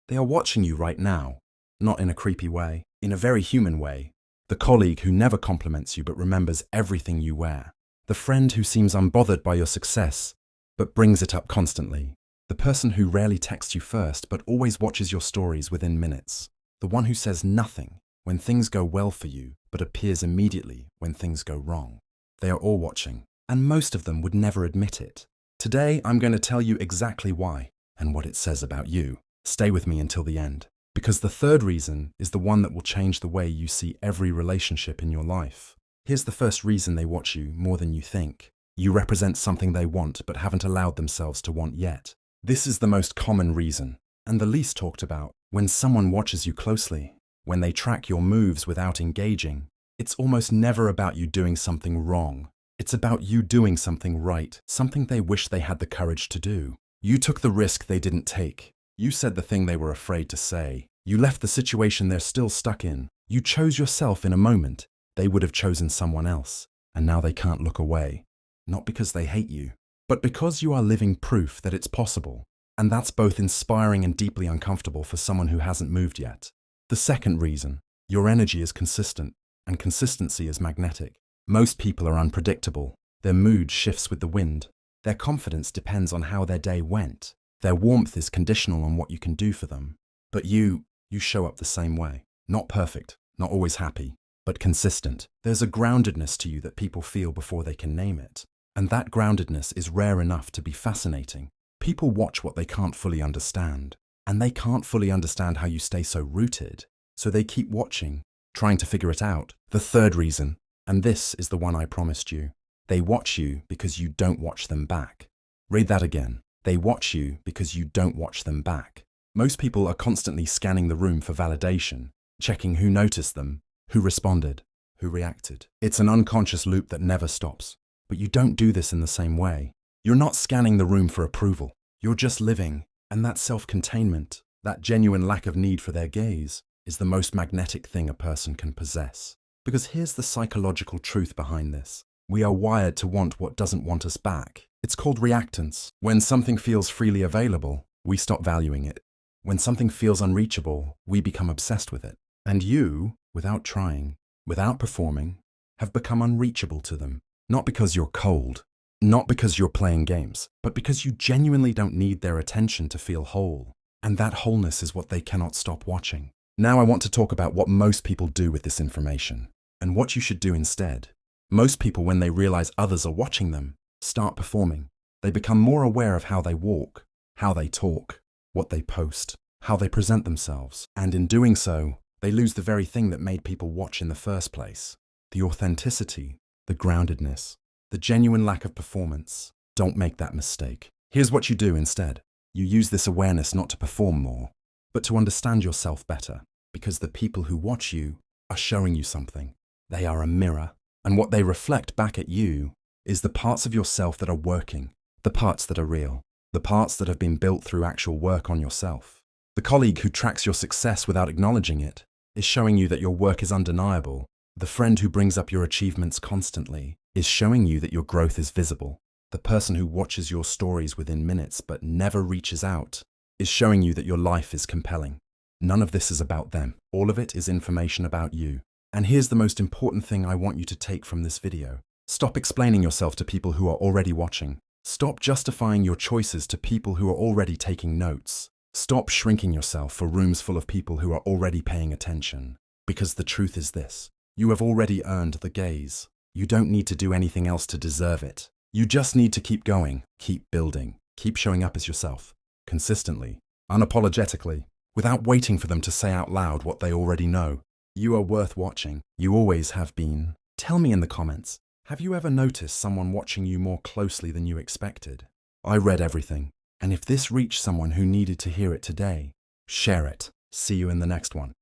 They are watching you right now, not in a creepy way, in a very human way. The colleague who never compliments you but remembers everything you wear. The friend who seems unbothered by your success but brings it up constantly. The person who rarely texts you first but always watches your stories within minutes. The one who says nothing when things go well for you but appears immediately when things go wrong. They are all watching, and most of them would never admit it. Today, I'm going to tell you exactly why and what it says about you. Stay with me until the end, because the third reason is the one that will change the way you see every relationship in your life. Here's the first reason they watch you more than you think. You represent something they want but haven't allowed themselves to want yet. This is the most common reason, and the least talked about. When someone watches you closely, when they track your moves without engaging, it's almost never about you doing something wrong. It's about you doing something right, something they wish they had the courage to do. You took the risk they didn't take. You said the thing they were afraid to say. You left the situation they're still stuck in. You chose yourself in a moment. They would have chosen someone else, and now they can't look away. Not because they hate you, but because you are living proof that it's possible. And that's both inspiring and deeply uncomfortable for someone who hasn't moved yet. The second reason, your energy is consistent, and consistency is magnetic. Most people are unpredictable. Their mood shifts with the wind. Their confidence depends on how their day went. Their warmth is conditional on what you can do for them. But you show up the same way. Not perfect, not always happy, but consistent. There's a groundedness to you that people feel before they can name it. And that groundedness is rare enough to be fascinating. People watch what they can't fully understand. And they can't fully understand how you stay so rooted. So they keep watching, trying to figure it out. The third reason, and this is the one I promised you. They watch you because you don't watch them back. Read that again. They watch you because you don't watch them back. Most people are constantly scanning the room for validation, checking who noticed them, who responded, who reacted. It's an unconscious loop that never stops. But you don't do this in the same way. You're not scanning the room for approval. You're just living, and that self-containment, that genuine lack of need for their gaze, is the most magnetic thing a person can possess. Because here's the psychological truth behind this. We are wired to want what doesn't want us back. It's called reactance. When something feels freely available, we stop valuing it. When something feels unreachable, we become obsessed with it. And you, without trying, without performing, have become unreachable to them. Not because you're cold, not because you're playing games, but because you genuinely don't need their attention to feel whole. And that wholeness is what they cannot stop watching. Now I want to talk about what most people do with this information, and what you should do instead. Most people, when they realize others are watching them, start performing. They become more aware of how they walk, how they talk, what they post, how they present themselves. And in doing so, they lose the very thing that made people watch in the first place. The authenticity, the groundedness, the genuine lack of performance. Don't make that mistake. Here's what you do instead. You use this awareness not to perform more, but to understand yourself better. Because the people who watch you are showing you something. They are a mirror. And what they reflect back at you is the parts of yourself that are working, the parts that are real, the parts that have been built through actual work on yourself. The colleague who tracks your success without acknowledging it is showing you that your work is undeniable. The friend who brings up your achievements constantly is showing you that your growth is visible. The person who watches your stories within minutes but never reaches out is showing you that your life is compelling. None of this is about them. All of it is information about you. And here's the most important thing I want you to take from this video. Stop explaining yourself to people who are already watching. Stop justifying your choices to people who are already taking notes. Stop shrinking yourself for rooms full of people who are already paying attention. Because the truth is this. You have already earned the gaze. You don't need to do anything else to deserve it. You just need to keep going, keep building, keep showing up as yourself, consistently, unapologetically, without waiting for them to say out loud what they already know. You are worth watching. You always have been. Tell me in the comments, have you ever noticed someone watching you more closely than you expected? I read everything, and if this reached someone who needed to hear it today, share it. See you in the next one.